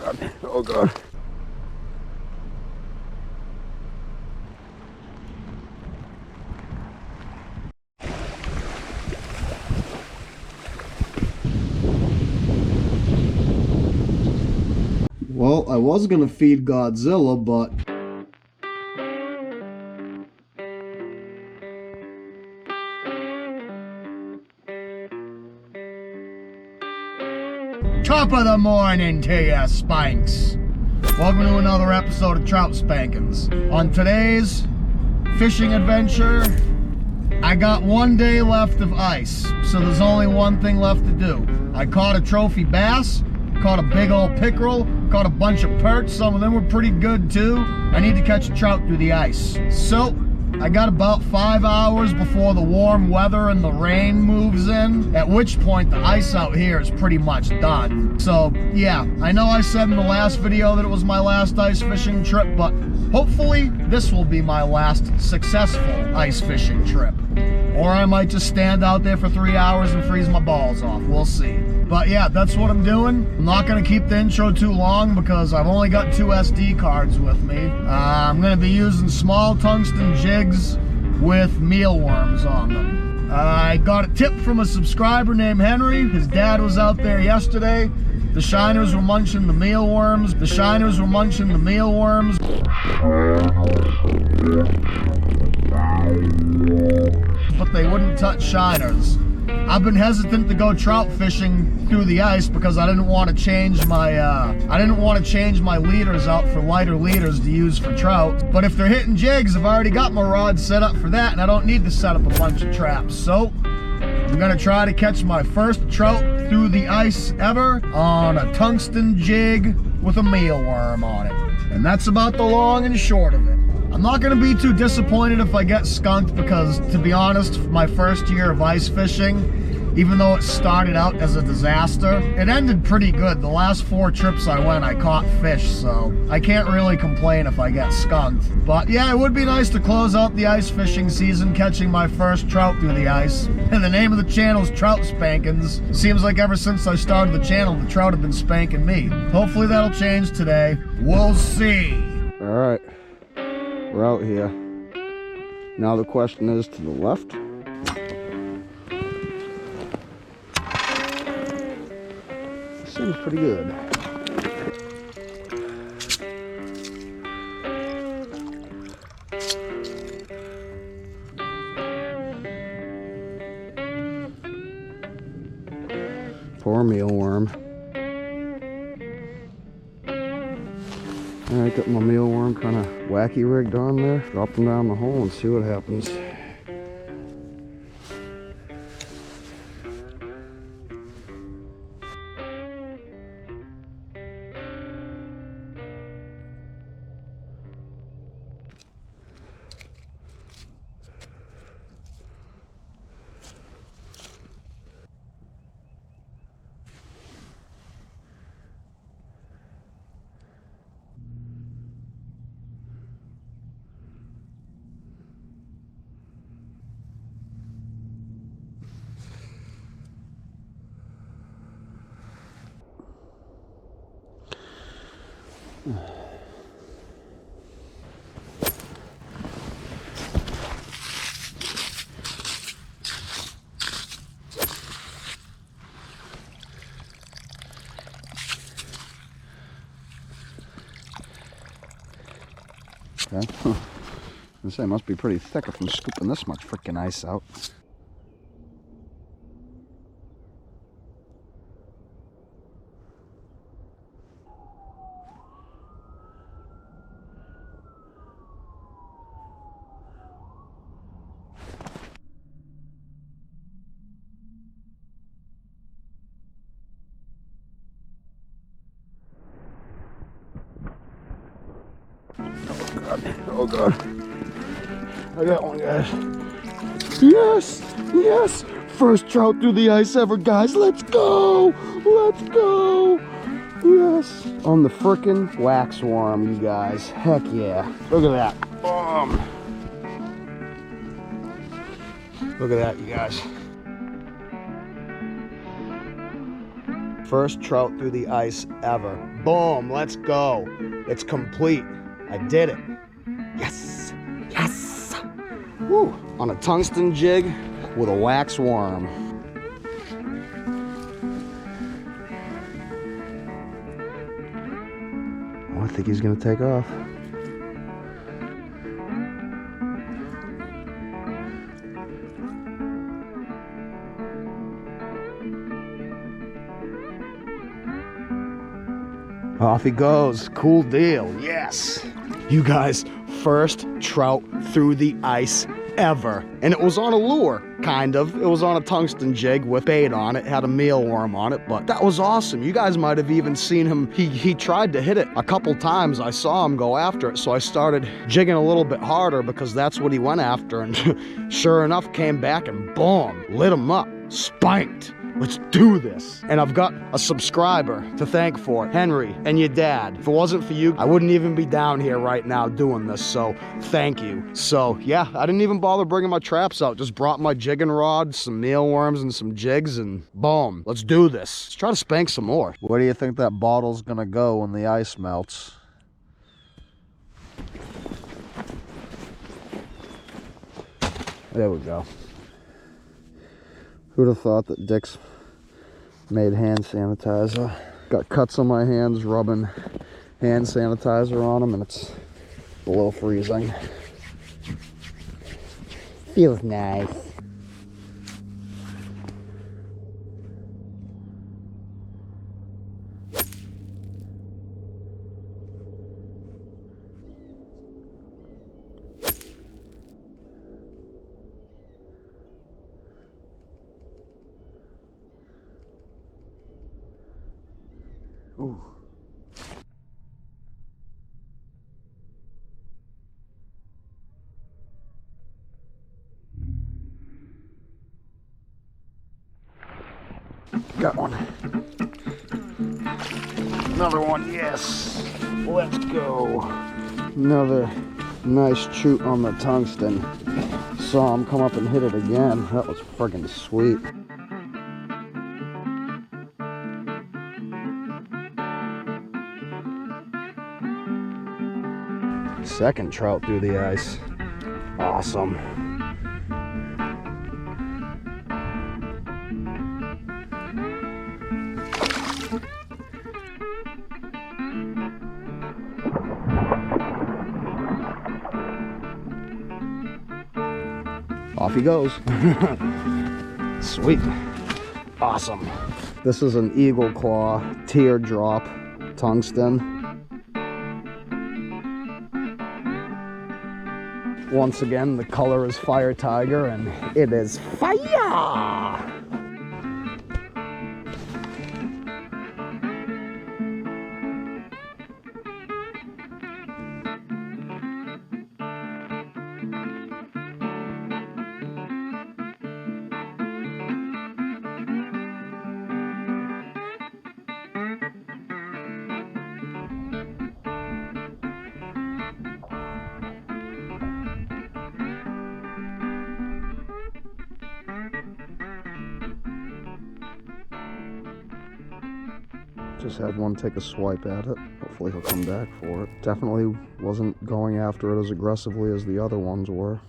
God. Oh God. Well, I was gonna feed Godzilla, but top of the morning to ya, Spanks. Welcome to another episode of Trout Spankins. On today's fishing adventure, I got 1 day left of ice, so there's only one thing left to do. I caught a trophy bass, caught a big old pickerel, caught a bunch of perch. Some of them were pretty good too. I need to catch a trout through the ice. So I got about 5 hours before the warm weather and the rain moves in, at which point the ice out here is pretty much done. So yeah, I know I said in the last video that it was my last ice fishing trip, but hopefully this will be my last successful ice fishing trip. Or I might just stand out there for 3 hours and freeze my balls off. We'll see. But yeah, that's what I'm doing. I'm not going to keep the intro too long because I've only got 2 SD cards with me. I'm going to be using small tungsten jigs with mealworms on them. I got a tip from a subscriber named Henry. His dad was out there yesterday. The shiners were munching the mealworms. The shiners were munching the mealworms. But they wouldn't touch shiners. I've been hesitant to go trout fishing through the ice because I didn't want to change my leaders out for lighter leaders to use for trout. But if they're hitting jigs, I've already got my rod set up for that, and I don't need to set up a bunch of traps. So I'm gonna try to catch my first trout through the ice ever on a tungsten jig with a mealworm on it. And that's about the long and short of it. I'm not going to be too disappointed if I get skunked because, to be honest, my first year of ice fishing, even though it started out as a disaster, it ended pretty good. The last 4 trips I went, I caught fish, so I can't really complain if I get skunked. But yeah, it would be nice to close out the ice fishing season catching my first trout through the ice. And the name of the channel is Trout Spankins. Seems like ever since I started the channel, the trout have been spanking me. Hopefully that'll change today. We'll see. All right. We're out here. Now the question is to the left. Seems pretty good. Poor mealworm. Alright, got my mealworm kind of wacky rigged on there. Drop them down the hole and see what happens. Okay. I say it must be pretty thick if I'm scooping this much freaking ice out. Oh God. I got one, guys. Yes! Yes! First trout through the ice ever, guys. Let's go! Let's go! Yes! On the frickin' wax worm, you guys. Heck yeah. Look at that. Boom! Look at that, you guys. First trout through the ice ever. Boom, let's go. It's complete. I did it. Yes, yes. Woo, on a tungsten jig with a wax worm. Oh, I think he's gonna take off. Off he goes. Cool deal. Yes. You guys, first trout through the ice ever. And it was on a lure, kind of. It was on a tungsten jig with bait on it. Had a mealworm on it, but that was awesome. You guys might have even seen him. He tried to hit it a couple times. I saw him go after it, so I started jigging a little bit harder because that's what he went after. And sure enough, came back and boom, lit him up, spanked. Let's do this. And I've got a subscriber to thank for it, Henry, and your dad. If it wasn't for you, I wouldn't even be down here right now doing this, so thank you. So yeah, I didn't even bother bringing my traps out. Just brought my jigging rod, some mealworms, and some jigs, and boom, let's do this. Let's try to spank some more. Where do you think that bottle's gonna go when the ice melts? There we go. Who'd have thought that Dick's made hand sanitizer? Got cuts on my hands rubbing hand sanitizer on them, and it's below freezing. Feels nice. Ooh. Got one. Another one, yes. Let's go. Another nice trout on the tungsten. Saw him come up and hit it again. That was friggin' sweet. Second trout through the ice. Awesome. Off he goes. Sweet. Awesome. This is an eagle claw teardrop tungsten. Once again, the color is fire tiger, and it is fire! Just had one take a swipe at it. Hopefully he'll come back for it. Definitely wasn't going after it as aggressively as the other ones were.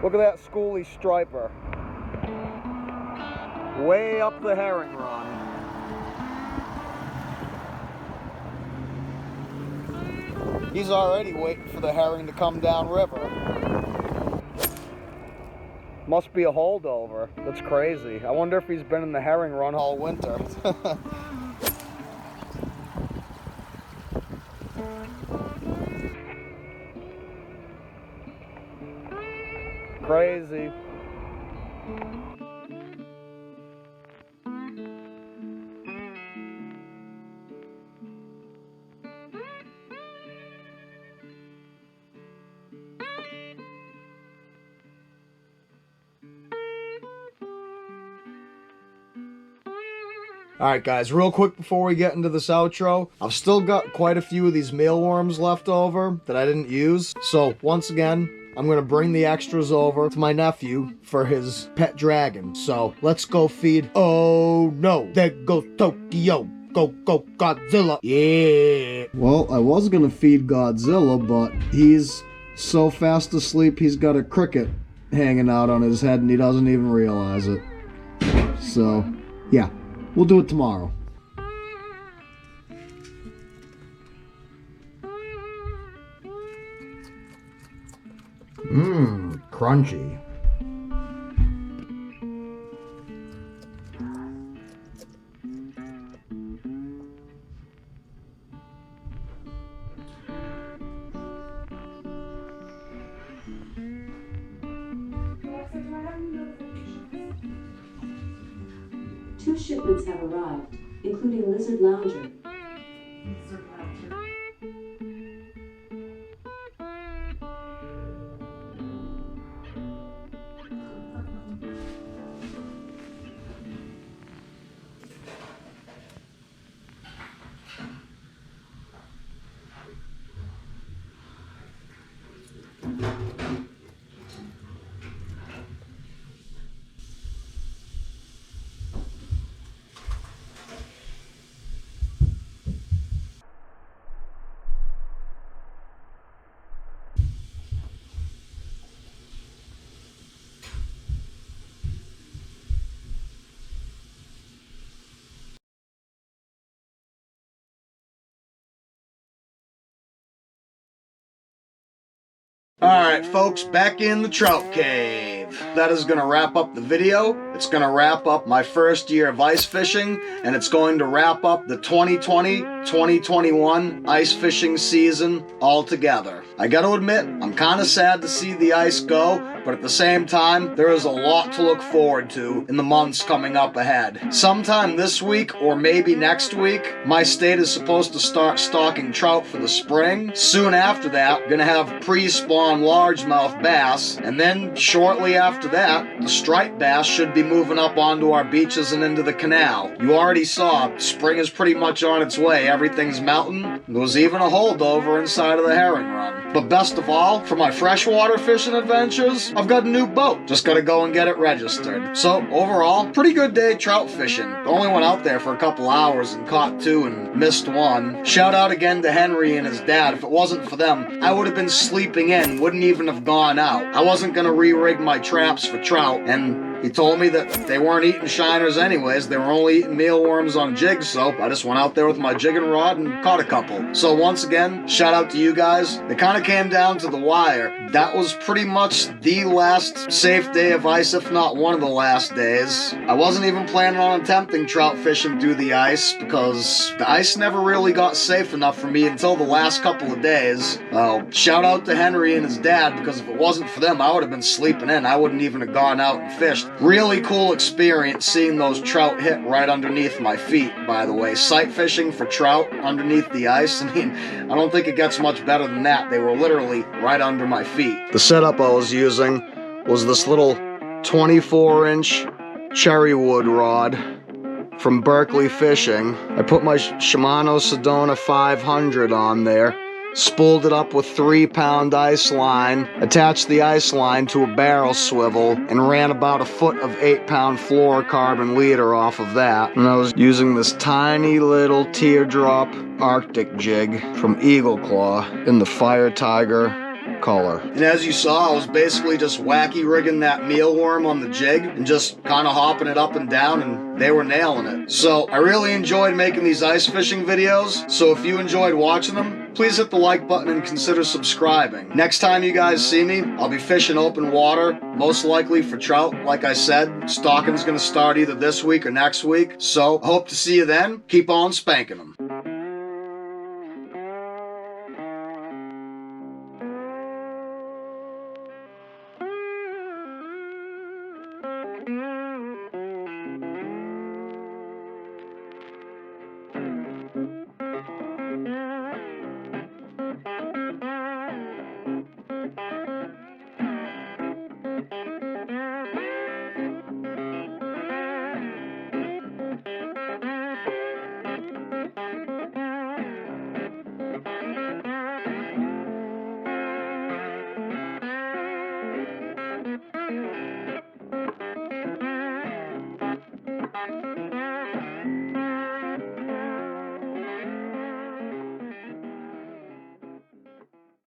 Look at that schoolie striper. Way up the herring run. He's already waiting for the herring to come down river. Must be a holdover. That's crazy. I wonder if he's been in the herring run all winter. Crazy. Alright guys, real quick before we get into this outro, I've still got quite a few of these mealworms left over that I didn't use. So once again, I'm going to bring the extras over to my nephew for his pet dragon. So let's go feed. Oh no, there goes Tokyo. Go, go, Godzilla. Yeah. Well, I was going to feed Godzilla, but he's so fast asleep he's got a cricket hanging out on his head and he doesn't even realize it. So, yeah. We'll do it tomorrow. Mmm, crunchy. Two shipments have arrived, including Lizard Lounger. Alright folks, back in the trout cave. That is going to wrap up the video. It's going to wrap up my first year of ice fishing, and it's going to wrap up the 2020-2021 ice fishing season altogether. I gotta admit, I'm kind of sad to see the ice go, but at the same time, there is a lot to look forward to in the months coming up ahead. Sometime this week, or maybe next week, my state is supposed to start stocking trout for the spring. Soon after that, gonna have pre-spawn largemouth bass, and then shortly after that, the striped bass should be moving up onto our beaches and into the canal. You already saw, spring is pretty much on its way. Everything's melting. There was even a holdover inside of the herring run. But best of all, for my freshwater fishing adventures, I've got a new boat. Just gotta go and get it registered. So overall, pretty good day trout fishing. Only went out there for a couple hours and caught two and missed one. Shout out again to Henry and his dad. If it wasn't for them, I would have been sleeping in, wouldn't even have gone out. I wasn't gonna re-rig my traps for trout, and he told me that they weren't eating shiners anyways, they were only eating mealworms on jigs, so I just went out there with my jigging rod and caught a couple. So once again, shout out to you guys. It kind of came down to the wire. That was pretty much the last safe day of ice, if not one of the last days. I wasn't even planning on attempting trout fishing through the ice because the ice never really got safe enough for me until the last couple of days. Shout out to Henry and his dad, because if it wasn't for them, I would have been sleeping in. I wouldn't even have gone out and fished. Really cool experience seeing those trout hit right underneath my feet, by the way. Sight fishing for trout underneath the ice, I mean, I don't think it gets much better than that. They were literally right under my feet. The setup I was using was this little 24-inch cherry wood rod from Berkeley Fishing. I put my Shimano Sedona 500 on there, spooled it up with 3-pound ice line, attached the ice line to a barrel swivel, and ran about a foot of 8-pound fluorocarbon leader off of that. And I was using this tiny little teardrop Arctic jig from Eagle Claw in the Fire Tiger color. And as you saw, I was basically just wacky rigging that mealworm on the jig and just kind of hopping it up and down, and they were nailing it. So I really enjoyed making these ice fishing videos, so if you enjoyed watching them, please hit the like button and consider subscribing. Next time you guys see me, I'll be fishing open water, most likely for trout. Like I said, stocking's gonna start either this week or next week, so hope to see you then. Keep on spanking them.